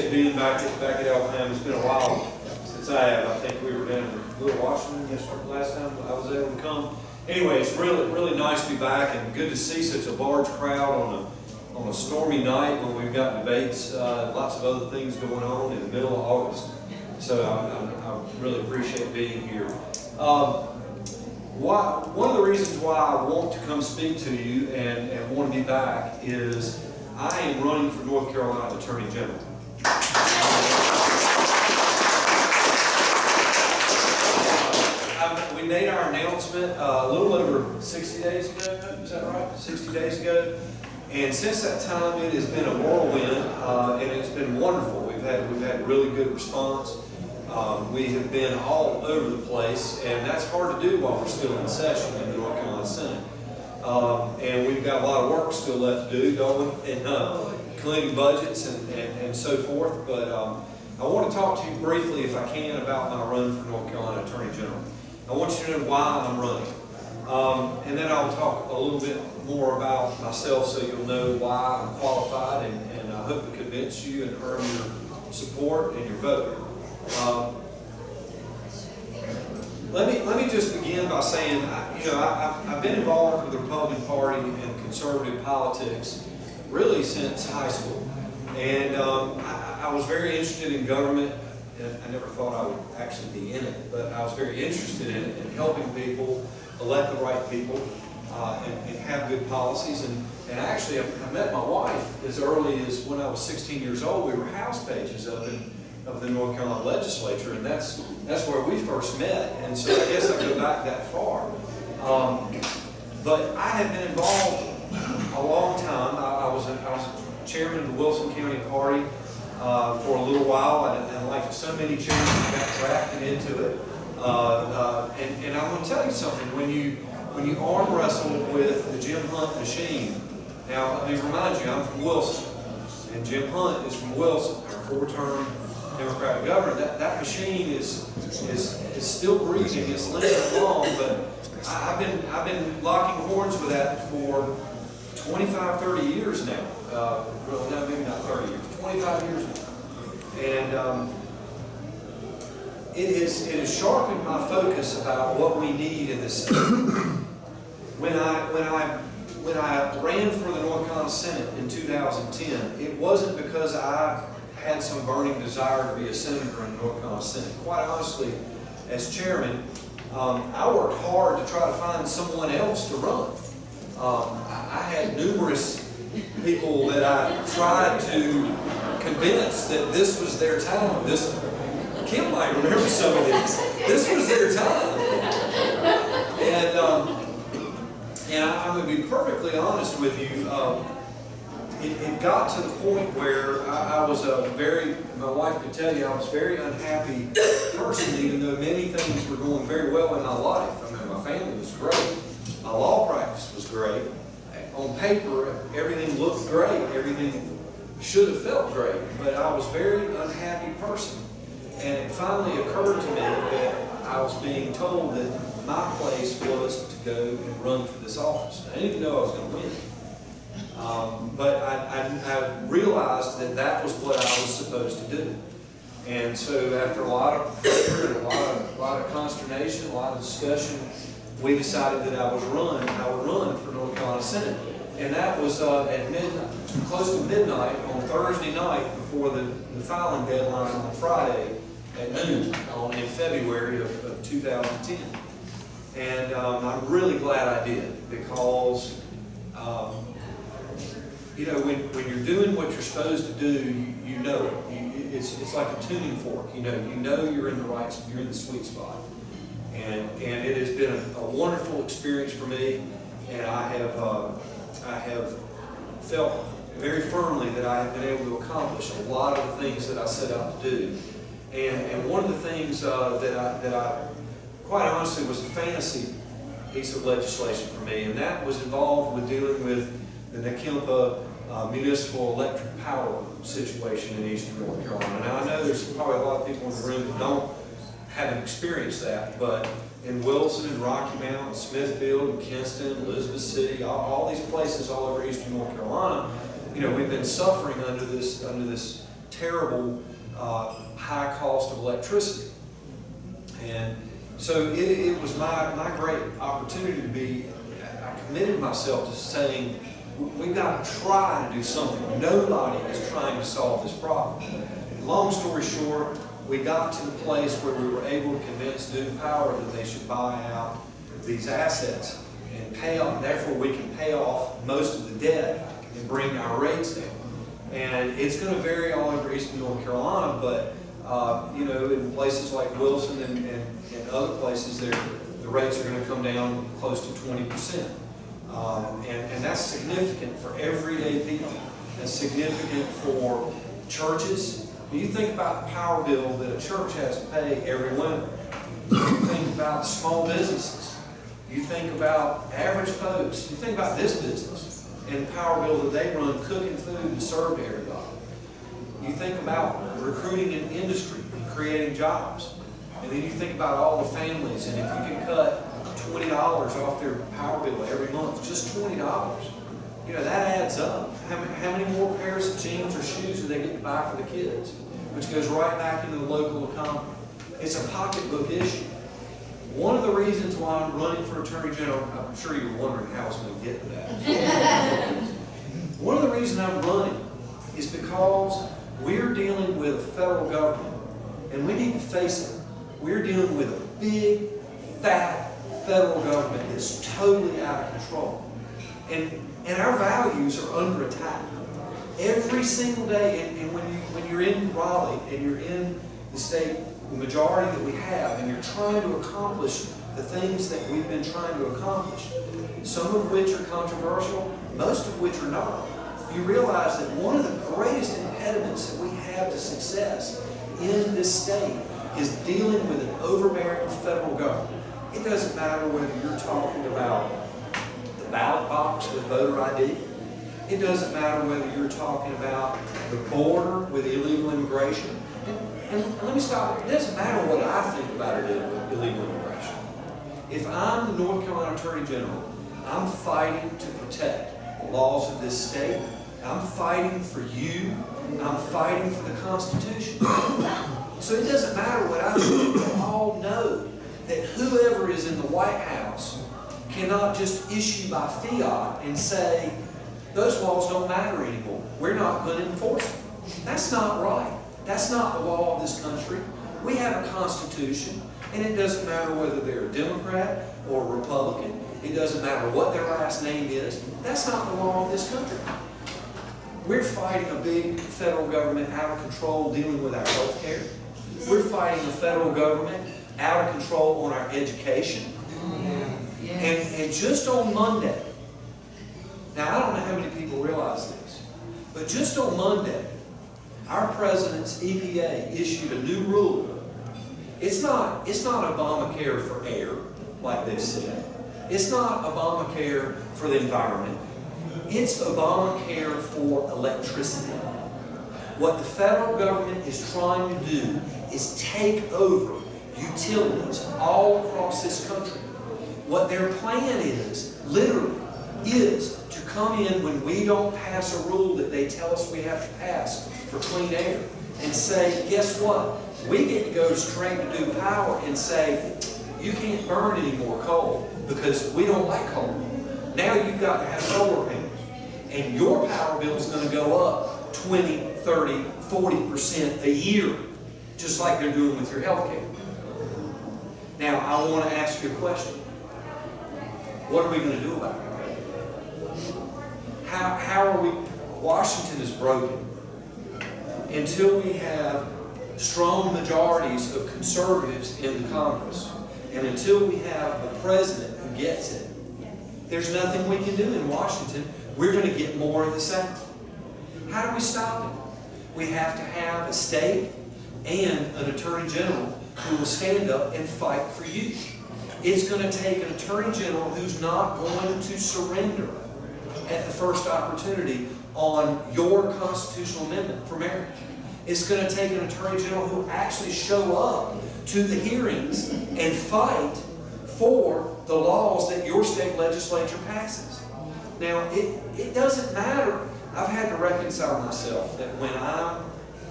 appreciate being back at Alabama. It's been a while since I have. I think we were down in Little Washington last time I was able to come. Anyway, it's really nice to be back and good to see such a large crowd on a stormy night when we've got debates, lots of other things going on in the middle of August. So I really appreciate being here. One of the reasons why I want to come speak to you and want to be back is I am running for North Carolina Attorney General. We made our announcement a little over 60 days ago, is that right? 60 days ago. And since that time, it has been a whirlwind, and it's been wonderful. We've had really good response. We have been all over the place, and that's hard to do while we're still in session in the North Carolina Senate. And we've got a lot of work still left to do, don't we? Including budgets and so forth. But I want to talk to you briefly, if I can, about my run for North Carolina Attorney General. I want you to know why I'm running. And then I'll talk a little bit more about myself so you'll know why I'm qualified, and I hope to convince you and earn your support and your vote. Let me just begin by saying, I've been involved with the Republican Party and conservative politics really since high school. And I was very interested in government. I never thought I would actually be in it, but I was very interested in it, in helping people elect the right people and have good policies. And actually, I met my wife as early as when I was 16 years old. We were house pages of the North Carolina legislature, and that's where we first met. And so I guess I go back that far. But I had been involved a long time. I was chairman of the Wilson County Party for a little while, and like so many chairmen, got drafted into it. And I'm going to tell you something. When you arm wrestle with the Jim Hunt machine, now let me remind you, I'm from Wilson, and Jim Hunt is from Wilson, our four-term Democratic governor. That machine is still breathing. It's limping along, but I've been locking horns with that for 25, 30 years now. Well, no, maybe not 30 years, 25 years now. And it has sharpened my focus about what we need in this state. When I ran for the North Carolina Senate in 2010, it wasn't because I had some burning desire to be a senator in the North Carolina Senate. Quite honestly, as chairman, I worked hard to try to find someone else to run. I had numerous people that I tried to convince that this was their time. Kim might remember some of these. This was their time. And I'm going to be perfectly honest with you. It got to the point where I was my wife could tell you, I was a very unhappy person, even though many things were going very well in my life. I mean, my family was great. My law practice was great. On paper, everything looked great. Everything should have felt great. But I was a very unhappy person. And it finally occurred to me that I was being told that my place was to go and run for this office. I didn't even know I was going to win. But I realized that was what I was supposed to do. And so after a lot of pressure and a lot of consternation, a lot of discussion, we decided that I would run for North Carolina Senate. And that was at midnight, close to midnight on Thursday night before the filing deadline on Friday at noon in February of 2010. And I'm really glad I did, because when you're doing what you're supposed to do, you know it. It's like a tuning fork. You know you're in the sweet spot. And it has been a wonderful experience for me, and I have felt very firmly that I have been able to accomplish a lot of the things that I set out to do. And one of the things that I quite honestly was a fantasy piece of legislation for me, and that was involved with dealing with the Nakempa municipal electric power situation in eastern North Carolina. Now I know there's probably a lot of people in the room that haven't experienced that, but in Wilson and Rocky Mount, Smithfield, and Kinston, Elizabeth City, all these places all over eastern North Carolina, we've been suffering under this terrible high cost of electricity. And so it was my great opportunity to be, I committed myself to saying, we've got to try to do something. Nobody is trying to solve this problem. Long story short, we got to the place where we were able to convince Duke Power that they should buy out these assets and pay off, therefore we can pay off most of the debt and bring our rates down. And it's going to vary all over Eastern North Carolina, but you know, in places like Wilson and other places, the rates are going to come down close to 20%. And that's significant for everyday people. That's significant for churches. When you think about the power bill that a church has to pay every winter, you think about small businesses, you think about average folks, you think about this business and the power bill that they run cooking food to serve to everybody. You think about recruiting an industry and creating jobs. And then you think about all the families, and if you can cut $20 off their power bill every month, just $20, you know, that adds up. How many more pairs of jeans or shoes do they get to buy for the kids? Which goes right back into the local economy. It's a pocketbook issue. One of the reasons why I'm running for Attorney General, I'm sure you're wondering how I was going to get to that. One of the reasons I'm running is because we're dealing with a federal government, and we need to face it. We're dealing with a big, fat federal government that's totally out of control. And our values are under attack. Every single day, and when you're in Raleigh and you're in the state, the majority that we have, and you're trying to accomplish the things that we've been trying to accomplish, some of which are controversial, most of which are not, you realize that one of the greatest impediments that we have to success in this state is dealing with an overbearing federal government. It doesn't matter whether you're talking about the ballot box with voter ID. It doesn't matter whether you're talking about the border with illegal immigration. And let me stop. It doesn't matter what I think about illegal immigration. If I'm the North Carolina Attorney General, I'm fighting to protect the laws of this state. I'm fighting for you. I'm fighting for the Constitution. So it doesn't matter what I think. We all know that whoever is in the White House cannot just issue by fiat and say, those laws don't matter anymore. We're not going to enforce them. That's not right. That's not the law of this country. We have a Constitution, and it doesn't matter whether they're a Democrat or a Republican. It doesn't matter what their last name is. That's not the law of this country. We're fighting a big federal government out of control dealing with our health care. We're fighting a federal government out of control on our education. And just on Monday, now I don't know how many people realize this, but just on Monday, our president's EPA issued a new rule. It's not Obamacare for air, like they said. It's not Obamacare for the environment. It's Obamacare for electricity. What the federal government is trying to do is take over utilities all across this country. What their plan is, literally, is to come in when we don't pass a rule that they tell us we have to pass for clean air and say, guess what? We get to go straight to Duke Power and say, you can't burn any more coal because we don't like coal. Now you've got to have solar panels. And your power bill is going to go up 20, 30, 40% a year, just like they're doing with your health care. Now, I want to ask you a question. What are we going to do about it? How are we? Washington is broken. Until we have strong majorities of conservatives in the Congress, and until we have a president who gets it, there's nothing we can do in Washington. We're going to get more of the same. How do we stop it? We have to have a state and an attorney general who will stand up and fight for you. It's going to take an attorney general who's not going to surrender at the first opportunity on your constitutional amendment for marriage. It's going to take an attorney general who will actually show up to the hearings and fight for the laws that your state legislature passes. Now, it doesn't matter. I've had to reconcile myself that when I'm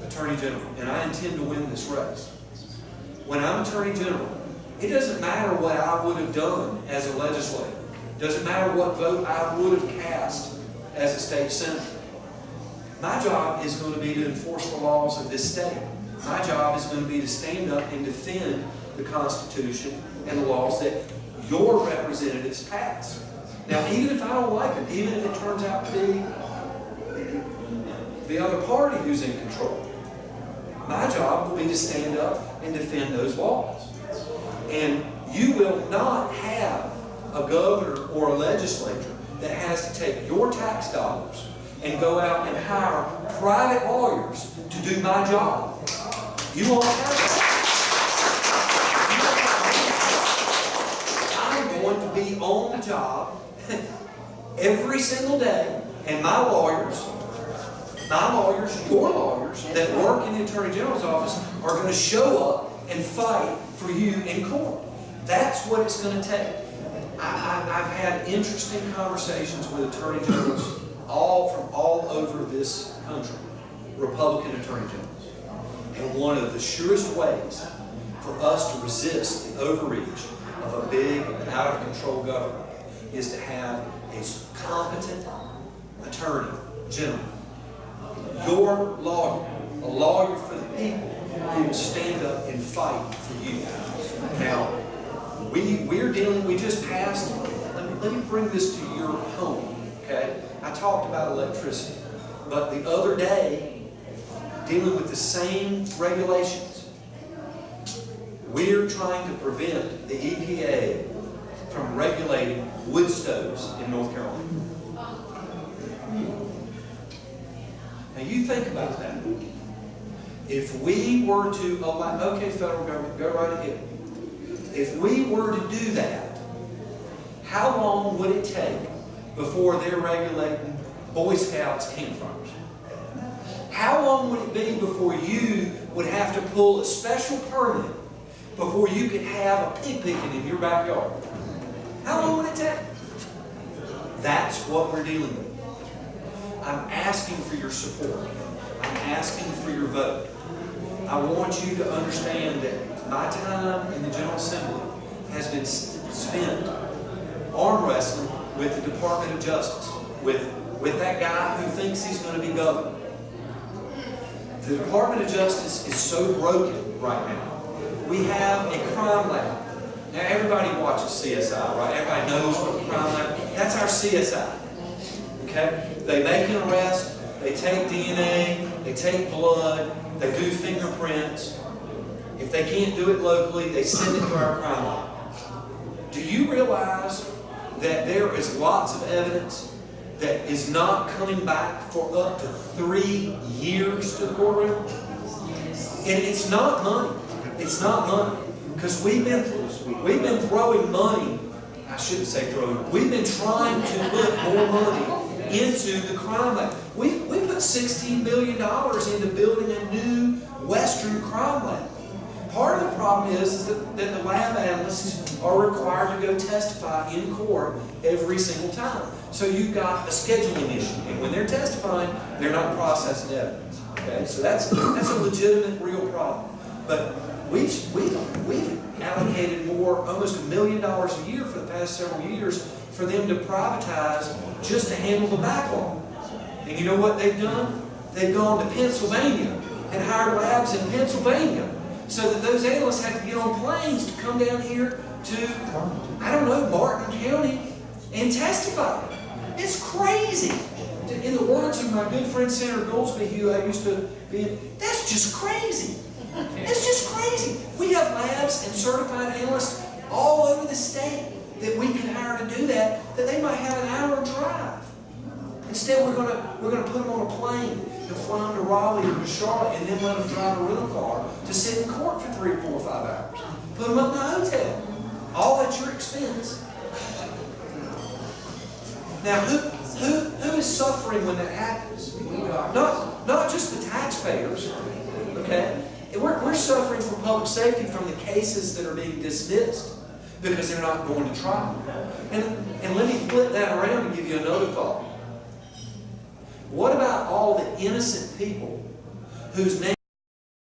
Attorney General, and I intend to win this race. When I'm Attorney General, it doesn't matter what I would have done as a legislator. It doesn't matter what vote I would have cast as a state senator. My job is going to be to enforce the laws of this state. My job is going to be to stand up and defend the Constitution and the laws that your representatives pass. Now, even if I don't like them, even if it turns out to be the other party who's in control, my job will be to stand up and defend those laws. And you will not have a governor or a legislature that has to take your tax dollars and go out and hire private lawyers to do my job. You won't have that. I'm going to be on the job every single day, and my lawyers, your lawyers that work in the Attorney General's office are going to show up and fight for you in court. That's what it's going to take. I've had interesting conversations with Attorney Generals from all over this country, Republican Attorney Generals. And one of the surest ways for us to resist the overreach of a big, out-of-control government is to have a competent Attorney General. Your lawyer, a lawyer for the people, who will stand up and fight for you. Now, we just passed, let me bring this to your home, okay? I talked about electricity, but the other day, dealing with the same regulations, we're trying to prevent the EPA from regulating wood stoves in North Carolina. Now you think about that. If we were to allow, okay, federal government, go right ahead. If we were to do that, how long would it take before they're regulating Boy Scouts campfires? How long would it be before you would have to pull a special permit before you could have a pig picking in your backyard? How long would it take? That's what we're dealing with. I'm asking for your support. I'm asking for your vote. I want you to understand that my time in the General Assembly has been spent arm wrestling with the Department of Justice, with that guy who thinks he's going to be governor. The Department of Justice is so broken right now. We have a crime lab. Now everybody watches CSI, right? Everybody knows what the crime lab is. That's our CSI. Okay? They make an arrest, they take DNA, they take blood, they do fingerprints. If they can't do it locally, they send it to our crime lab. Do you realize that there is lots of evidence that is not coming back for up to 3 years to the courtroom? And it's not money. It's not money. Because we've been throwing money, I shouldn't say throwing, we've been trying to put more money into the crime lab. We put $16 billion into building a new Western crime lab. Part of the problem is that the lab analysts are required to go testify in court every single time. So you've got a scheduling issue, and when they're testifying, they're not processing evidence. Okay, so that's a legitimate, real problem. But we've allocated almost $1 million a year for the past several years for them to privatize just to handle the backlog. And you know what they've done? They've gone to Pennsylvania and hired labs in Pennsylvania so that those analysts have to get on planes to come down here to, I don't know, Martin County and testify. It's crazy. In the words of my good friend Senator Goldsby, who I used to be in, that's just crazy. It's just crazy. We have labs and certified analysts all over the state that we can hire to do that they might have an hour drive. Instead, we're gonna put them on a plane and fly them to Raleigh or to Charlotte and then let them drive a rental car to sit in court for 3, 4, 5 hours. Put them up in a hotel. All at your expense. Now, who is suffering when that happens? Not just the taxpayers, okay? We're suffering from public safety from the cases that are being dismissed because they're not going to trial. And let me flip that around and give you another thought. What about all the innocent people whose names